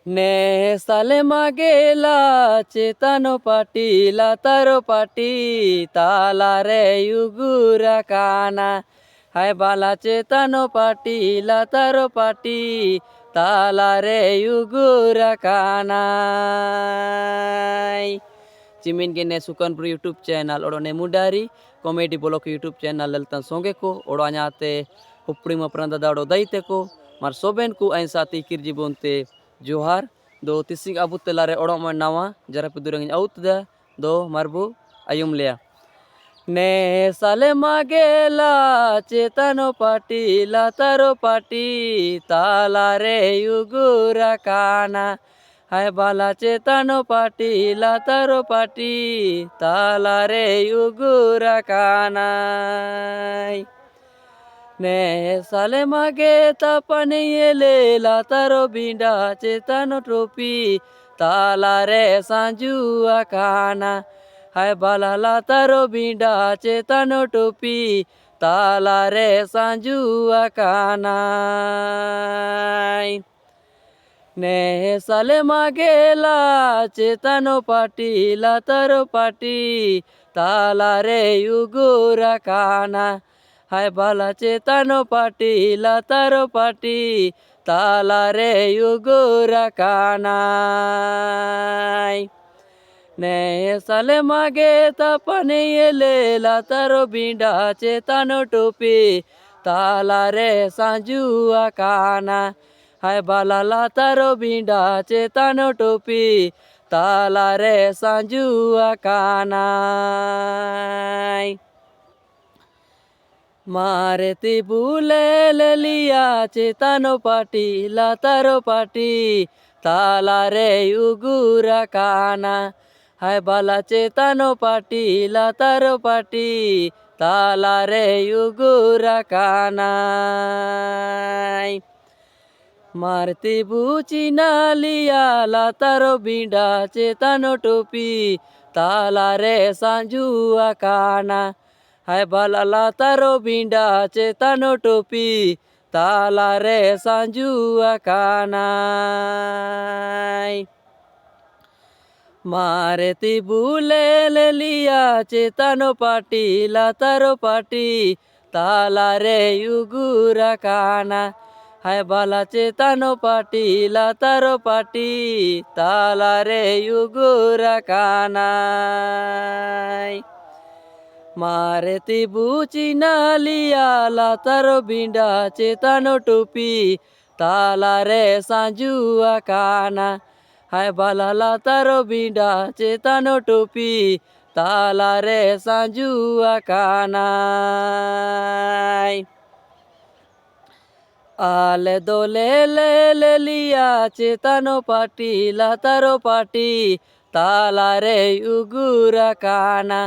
Ne sale magela cetano pati lataro pati talare yugura kana hai bala cetano pati lataro pati talare yugura kana चिमिन के ने सुकनपुर YouTube channel और ने Mundari comedy blog YouTube channel ललता सोंगे को और आते उपड़ी मपरंदा दाड़ो दाइते को मार सोबेन को ऐन साथी किरजी बोनते जोहार दो तिसिंग अबू तलारे ओड़ो में नावा जरा पे दुरंग आउत दो मारबू आयुम लिया ने साले मागेला चेतनो पाटी लातारो पाटी तालारे युगुरा काना हाय बाला चेतनो पाटी लातारो पाटी तालारे युगुरा काना ने साले मागे तापने येले लातारो बिंडा चेतनो टोपी तालारे सांजू आकाना हाय बाला लातारो बिंडा चेतनो टोपी तालारे सांजू आकाना ने साले मागेला चेतनो पाटी लातारो पाटी तालारे युगुरा काना हाय बाला चेतनो पाटी लातारो पाटी तालारे युगुरा काना ने साले मागे तापने येले लातारो बिंडा चेतनो टोपी तालारे सांजू आकाना हाय बाला लातारो बिंडा चेतनो टोपी तालारे सांजू आकाना मारे बुले लिया चेतनो पाटी लातारो पाटी तालारे युगुरा काना हाय बाला चेतनो पाटी लातारो पाटी तालारे युगुरा काना मारती बूचिना लिया लातारो बिंडा चेतनो टोपी तालारे सांजू आकाना हाय बाला लातारो बिंडा चेतनो टोपी तालारे सांजू आकाना मारे बुले लिया चेतनो पाटी लातारो पाटी तालारे युगुरा काना हाय बाला चेतनो पाटी लातारो पाटी तालारे युगुरा काना मारे बूचिना लिया लातारो बिंडा चेतनो टोपी तालारे सांजू आकाना हाय बाला लातारो बिंडा चेतनो टोपी तालारे सांजू आकाना आले दोले ले लिया चेतनो पाटी लातारो पाटी तालारे युगुरा काना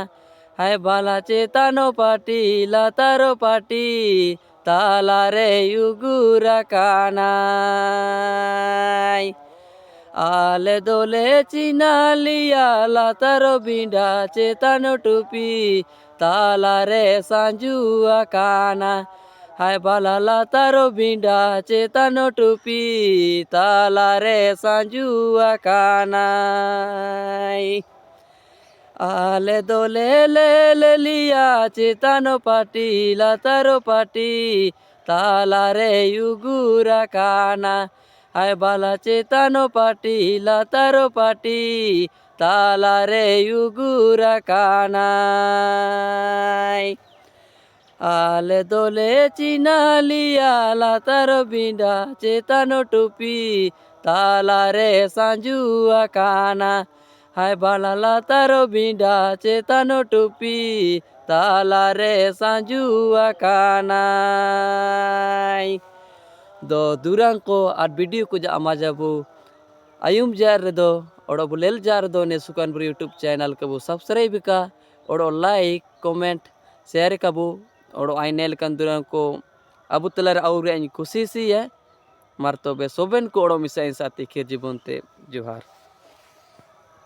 हाय बाला चेतनो पाटी लातारो पाटी तालारे युगुरा काना आले दोले चिना लिया लातारो बिंडा चेतनो टोपी तालारे सांजू आकाना हाय बाला लातारो बिंडा चेतनो टोपी तालारे सांजू आकाना आले दोले ले लिया चेतनो पाटी लातारो पाटी तालारे युगुरा काना हाय बाला चेतनो पाटी लातारो पाटी तालारे युगुरा काना आले दोले चिना लिया लातारो बिंडा चेतनो टोपी तालारे सांजू आकाना हाय बाला लातारो बिंडा चेतनो टोपी तालारे सांजू आकाना दो दुरांग को आर वीडियो को जा माजाबू आयुम जार दो और बुलेल जार दो ने सुकानपुर यूट्यूब चैनल कबू सब्सक्राइब का और लाइक कमेंट शेयर कबू और आइनेल कन दुरांग को अबू तलार और खुशी सी है मार तो बे सोबेन को मिसा साथी खिर जीवन ते जोहार।